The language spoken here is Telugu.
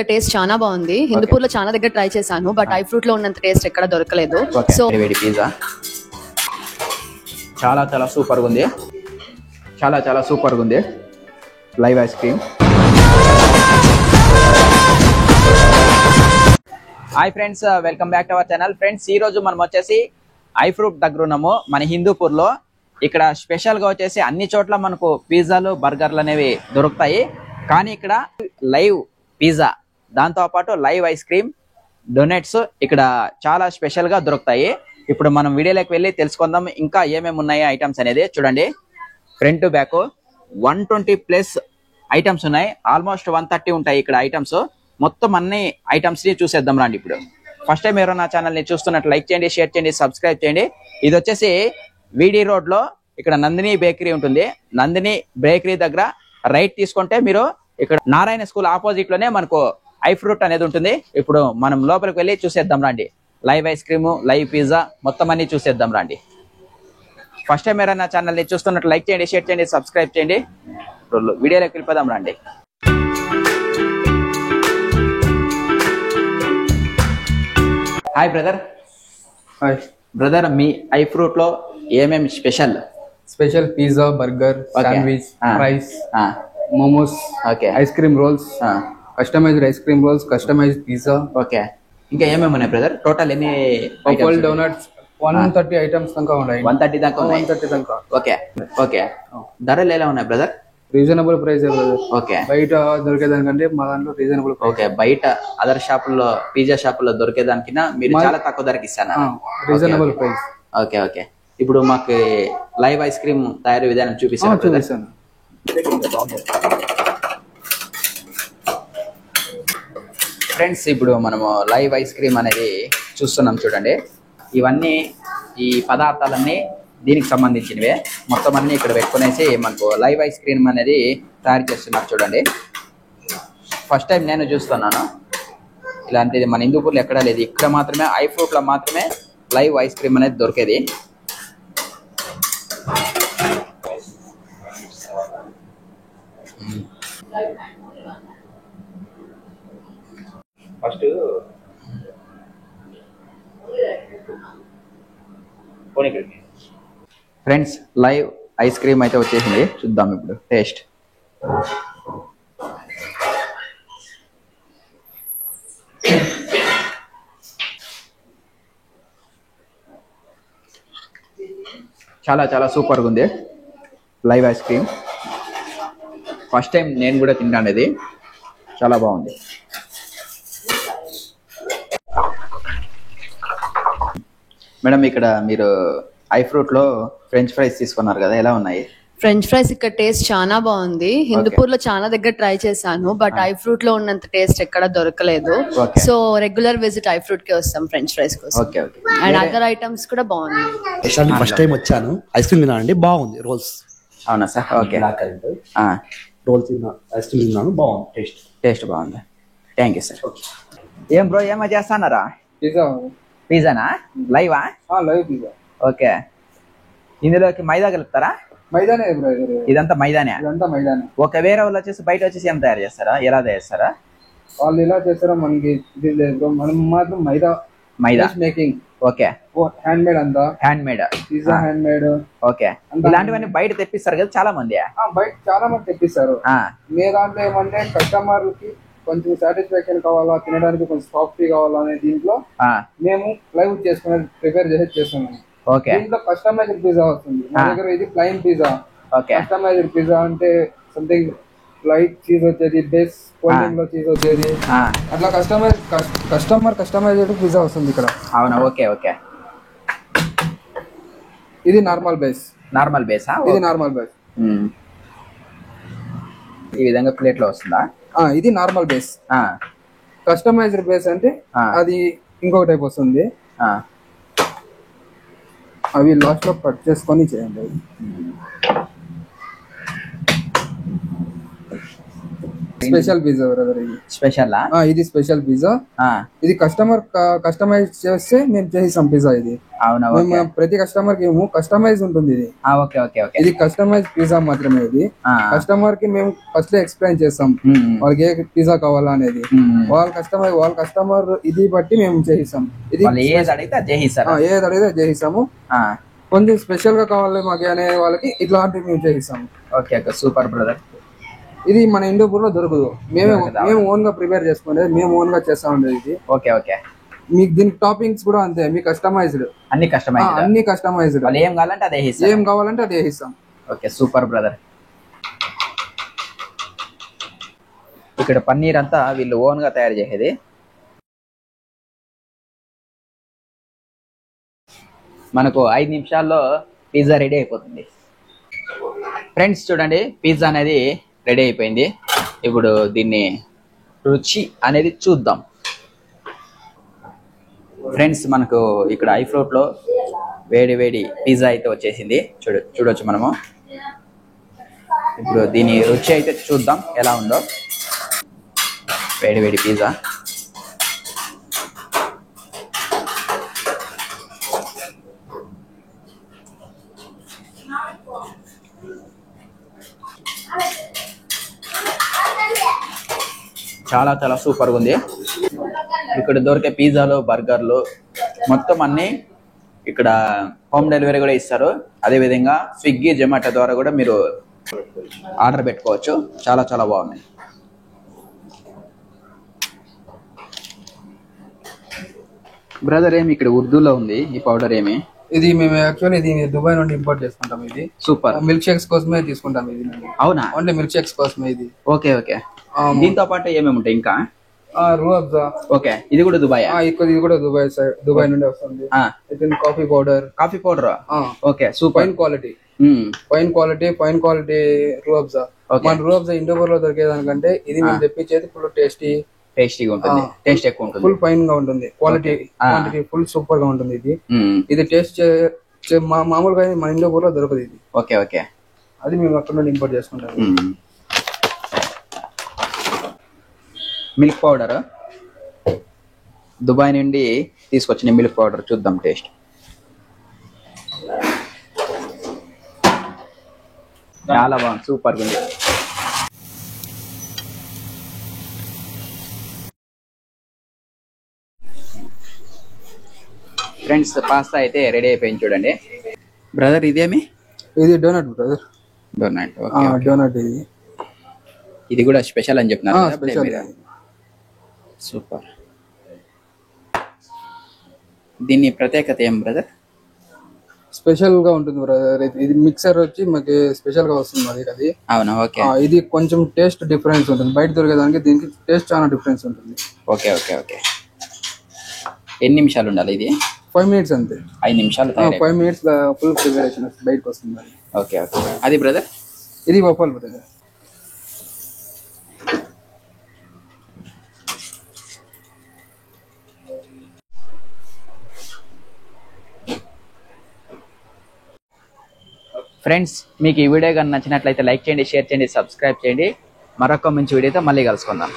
టేస్ట్ చాలా బాగుంది. హిందూపూర్ లో చాలా దగ్గర ట్రై చేశాను, బట్ ఐ ఫ్రూట్ లో ఉన్నంత టేస్ట్ ఎక్కడ దొరకలేదు. సో వేడి పిజ్జా చాలా చాలా సూపర్ గా ఉంది. చాలా సూపర్ గా ఉంది. Live ice cream. Hi friends, welcome back to our channel. Friends, ఈ రోజు మనం వచ్చేసి ఐ ఫ్రూట్ దగ్గర ఉన్నాము, మన హిందూపూర్ లో. ఇక్కడ స్పెషల్ గా వచ్చేసి అన్ని చోట్ల మనకు పిజ్జాలు బర్గర్లు అనేవి దొరుకుతాయి, కానీ ఇక్కడ లైవ్ పిజ్జా, దాంతో పాటు లైవ్ ఐస్ క్రీమ్, డొనట్స్ ఇక్కడ చాలా స్పెషల్ గా దొరుకుతాయి. ఇప్పుడు మనం వీడియోలోకి వెళ్ళి తెలుసుకుందాం ఇంకా ఏమేమి ఉన్నాయి ఐటమ్స్ అనేది. చూడండి, ఫ్రంట్ టు బ్యాక్ 120+ ఐటమ్స్ ఉన్నాయి. ఆల్మోస్ట్ 130 ఉంటాయి ఇక్కడ ఐటమ్స్. మొత్తం అన్ని ఐటమ్స్ ని చూసేద్దాం రండి. ఇప్పుడు ఫస్ట్ టైం ఎవరో నా ఛానల్ ని చూస్తున్నట్టు లైక్ చేయండి, షేర్ చేయండి, సబ్స్క్రైబ్ చేయండి. ఇది వచ్చేసి విడి రోడ్ లో ఇక్కడ నందిని బేకరీ ఉంటుంది. నందిని బేకరీ దగ్గర రైట్ తీసుకుంటే మీరు ఇక్కడ నారాయణ స్కూల్ ఆపోజిట్ లోనే మనకు ఐ ఫ్రూట్ అనేది ఉంటుంది. ఇప్పుడు మనం లోపలికి వెళ్ళి చూసేద్దాం రండి. Live ice cream, live pizza మొత్తం అన్ని చూసేద్దాం రండి. ఫస్ట్ టైం ఎవరైనా ఛానల్ ని చూస్తున్నట్టు లైక్ చేయండి, షేర్ చేయండి, సబ్స్క్రైబ్ చేయండి. వీడియోలోకి వెళ్ళిపోదాం రండి. Hi brother. హాయ్ బ్రదర్, మీ ఐ ఫ్రూట్ లో ఏమేమి special? Special pizza, burger, sandwich, fries, momos, okay, ice cream rolls, customized ice cream rolls, customized pizza. Okay, ఇంకా ఏమేమి ఉన్నాయి బ్రదర్? టోటల్ ఎన్ని? పర్పుల్ డోనట్స్ 130 ఐటమ్స్ దాకా ఉన్నాయి. 130 దాకా ఉన్నాయి. 130 దాకా. ఓకే ఓకే, ధరలు ఎలా ఉన్నాయి బ్రదర్? Reasonable price. ఓకే, బయట దొరికేదానికంటే మా దాంట్లో రీజనబుల్. ఓకే, బయట అదర్ షాపుల్లో, పిజ్జా షాపుల్లో దొరికేదానికినా మీరు చాలా తక్కువ ధరకి ఇస్తాను. Reasonable price. ఓకే ఓకే, ఇప్పుడు మాకు లైవ్ ఐస్ క్రీమ్ తయారీ విధానం చూపిస్తాను. ఫ్రెండ్స్, ఇప్పుడు మనము లైవ్ ఐస్ క్రీమ్ అనేది చూస్తున్నాం. చూడండి, ఇవన్నీ ఈ పదార్థాలన్నీ దీనికి సంబంధించినవే. మొత్తం అన్ని ఇక్కడ పెట్టుకునేసి మనకు లైవ్ ఐస్ క్రీమ్ అనేది తయారు చేస్తున్నారు. చూడండి, ఫస్ట్ టైం నేను చూస్తున్నాను ఇలాంటిది. మన హిందూపూర్లో ఎక్కడా లేదు, ఇక్కడ మాత్రమే ఐ ఫ్రూట్లో మాత్రమే లైవ్ ఐస్ క్రీమ్ అనేది దొరికేది. First friends, live ice cream అయితే వచ్చేసింది. చూద్దాం ఇప్పుడు టేస్ట్. చాలా సూపర్గా ఉంది live ice cream. First time నేను కూడా తింటాను. ఇది చాలా బాగుంది. మేడం, ఇక్కడ మీరు ఐ ఫ్రూట్ లో ఫ్రెంచ్ ఫ్రైస్ తీసుకున్నారు కదా, ఎలా ఉన్నాయి? ఫ్రెంచ్ ఫ్రైస్ ఇక్కడ టేస్ట్ చాలా బాగుంది. హిందూపూర్ లో చాలా దగ్గర ట్రై చేశాను, బట్ ఐ ఫ్రూట్ లో ఉన్నంత టేస్ట్ ఎక్కడ దొరకలేదు. So regular visit I fruit కి వస్తాం ఫ్రెంచ్ ఫ్రైస్ కోసం. Okay okay, and other items కూడా బాగున్నాయి. ఫస్ట్ టైం వచ్చాను, ఐస్ క్రీమ్ తిన్నానండి, బాగుంది. రోల్స్. అవునా sir? Okay, rolls ice cream తిన్నాను, బాగుంది. టేస్ట్ బాగుంది. Thank you sir. ఏం బ్రో, ఏమో చేస్తున్నారా? పిజ్జా. పిజ్జానా? లైవా? Live pizza. ఓకే, ఇందులోకి మైదా కలుపుతారా? మైదానే బ్రో, ఇదంతా మైదానే. ఇదంతా మైదానే. ఒక వేరే వాళ్ళు వచ్చేసి బయట వచ్చేసి ఏం తయారు చేస్తారా? ఎలా తయారు చేస్తారా వాళ్ళు? ఎలా చేస్తారో మనకి ఇది లేదు. మనం మాత్రం మైదా మేకింగ్. Okay, handmade. అంతా handmade. Pizza handmade. Okay, ఇలాంటివన్నీ బయట తెప్పిస్తారు కదా చాలా మంది. బయట చాలా మంది తెప్పిస్తారు. మీ దాంట్లో ఏమంటే కస్టమర్ కి కొంచెం సాటిస్ఫాక్షన్ కావాలా, తినడానికి కొంచెం సాఫ్ట్ కావాలా అనే దీంట్లో మేము లైవ్ చేసుకుని ప్రిపేర్ చేసి చేస్తున్నాము. ఓకే, దీంట్లో కస్టమైజ్డ్ పిజ్జా వస్తుంది. మా దగ్గర ఇది plain pizza. Okay, customized pizza అంటే సంథింగ్ లైట్ చీజ్ వచ్చేది, బేస్ కోల్డింగ్ లో చీజ్ వచ్చేది, అట్లా కస్టమైజ్డ్ పిజ్జా వస్తుంది ఇక్కడ. అవునా? ఓకే ఓకే, ఇది నార్మల్ బేస్. నార్మల్ బేసా? ఇది నార్మల్ బేస్. ఈ విధంగా ప్లేట్ లో వస్తుందా? ఇది నార్మల్ బేస్. కస్టమైజ్డ్ బేస్ అంటే అది ఇంకొక టైప్ వస్తుంది. అవి లాస్ట్ లో కట్ చేసుకొని చేయండి. Special pizza brother. ఇది స్పెషల్. ఇది స్పెషల్ పిజ్జా. ఇది కస్టమైజ్ చేస్తే మేము చేసిస్తాం పిజ్జా. ఇది అవునా? ప్రతి కస్టమర్ కి కస్టమైజ్ ఉంటుంది. ఇది ఇది కస్టమైజ్ పిజ్జా మాత్రమే. ఇది కస్టమర్ కి మేము ఫస్ట్ ఎక్స్ప్లెయిన్ చేస్తాం వాళ్ళకి ఏ పిజ్జా కావాలా అనేది. వాళ్ళ కస్టమర్ ఇది బట్టి మేము చేయిస్తాం. ఇది ఏది అడిగితే చేయిస్తాము. కొంచెం స్పెషల్ గా కావాలి మాకు అనే వాళ్ళకి ఇట్లాంటివి మేము చేయిస్తాము. Okay super brother. ఇది మన హిందూపూర్ లో దొరకదు. మేము ఓన్ గా ప్రిపేర్ చేసుకునేది, మేము ఓన్ గా చేస్తా ఉండేది ఇది. ఓకే మీకు దీనికి టాపింగ్స్ కూడా అంతే, మీ కస్టమైజ్డ్. అన్ని కస్టమైజ్డ్. ఏం కావాలంటే అదే ఇస్తాం. Okay super brother. ఇక్కడ పన్నీర్ అంతా వీళ్ళు ఓన్ గా తయారు చేసేది. మనకు 5 నిమిషాల్లో పిజ్జా రెడీ అయిపోతుంది. ఫ్రెండ్స్ చూడండి, పిజ్జా అనేది రెడీ అయిపోయింది. ఇప్పుడు దీన్ని రుచి అనేది చూద్దాం. ఫ్రెండ్స్ మనకు ఇక్కడ ఐఫ్రూట్ లో వేడి పిజ్జా అయితే వచ్చేసింది. చూడొచ్చు మనము. ఇప్పుడు దీని రుచి అయితే చూద్దాం ఎలా ఉందో. వేడి పిజ్జా. చాలా సూపర్గా ఉంది. ఇక్కడ దొరికే పిజ్జాలు, బర్గర్లు మొత్తం అన్ని ఇక్కడ హోమ్ డెలివరీ కూడా ఇస్తారు. అదేవిధంగా స్విగ్గీ, జొమాటో ద్వారా కూడా మీరు ఆర్డర్ పెట్టుకోవచ్చు. చాలా బాగున్నాయి. బ్రదర్ ఏమి ఇక్కడ ఉర్దూలో ఉంది ఈ పౌడర్ ఏమి? ఇది మేము యాక్చువల్లీ ఇది దుబాయ్ నుండి ఇంపోర్ట్ చేసుకుంటాం. ఇది సూపర్. మిల్క్ షేక్స్ కోసమే తీసుకుంటాం ఇది. అవునా? ఓన్లీ మిల్క్ షేక్స్ కోసమే ఇది. ఓకే దీంతో పాటు ఏమేమి ఉంటాయి ఇంకా? రూఅబ్జా. ఓకే ఇది కూడా దుబాయ్? ఇది కూడా దుబాయ్ నుండి వస్తుంది. Coffee powder. Okay super. Fine quality Rooh Afza. మన రూఅబ్జా ఇండోర్ లో దొరికేదానికంటే ఇది మేము తెప్పించేది ఫుల్ టేస్టీగా ఉంటుంది. టేస్ట్ ఎక్కువ ఉంటుంది. ఫుల్ ఫైన్ గా ఉంటుంది. క్వాలిటీ ఫుల్ సూపర్ గా ఉంటుంది. ఇది టేస్ట్ మామూలుగా మన ఇండోర్ లో దొరకదు ఇది. ఓకే అది మేము అక్కడ నుండి ఇంపోర్ట్ చేసుకుంటాం. మిల్క్ పౌడర్ దుబాయ్ నుండి తీసుకొచ్చిన మిల్క్ పౌడర్. చూద్దాం టేస్ట్. చాలా బాగుంది, సూపర్ ఉంది. ఫ్రెండ్స్ పాస్తా అయితే రెడీ అయిపోయింది చూడండి. బ్రదర్ ఇదేమి? ఇది డోనట్ బ్రదర్. డోనట్ ఇది కూడా స్పెషల్ అని చెప్పినారు. సూపర్. దీని ప్రత్యేకత ఏం బ్రదర్? స్పెషల్ గా ఉంటుంది బ్రదర్. ఇది మిక్సర్ వచ్చి మాకు స్పెషల్ గా వస్తుంది అది. అవునా? ఓకే. ఇది కొంచెం టేస్ట్ డిఫరెన్స్ ఉంటుంది. బయట దొరికేదానికి దీనికి టేస్ట్ చాలా డిఫరెన్స్ ఉంటుంది. ఓకే ఎన్ని నిమిషాలు ఉండాలి ఇది? 5 minutes అంతే. 5 నిమిషాలు. 5 minutes ఫుల్ ప్రిపరేషన్ బయటకు వస్తుంది. ఓకే అది బ్రదర్? ఇది వఫల్ బ్రదర్. ఫ్రెండ్స్ మీకు ఈ వీడియో కానీ నచ్చినట్లయితే లైక్ చేయండి, షేర్ చేయండి, సబ్స్క్రైబ్ చేయండి. మరొక మంచి వీడియోతో మళ్ళీ కలుసుకుందాం.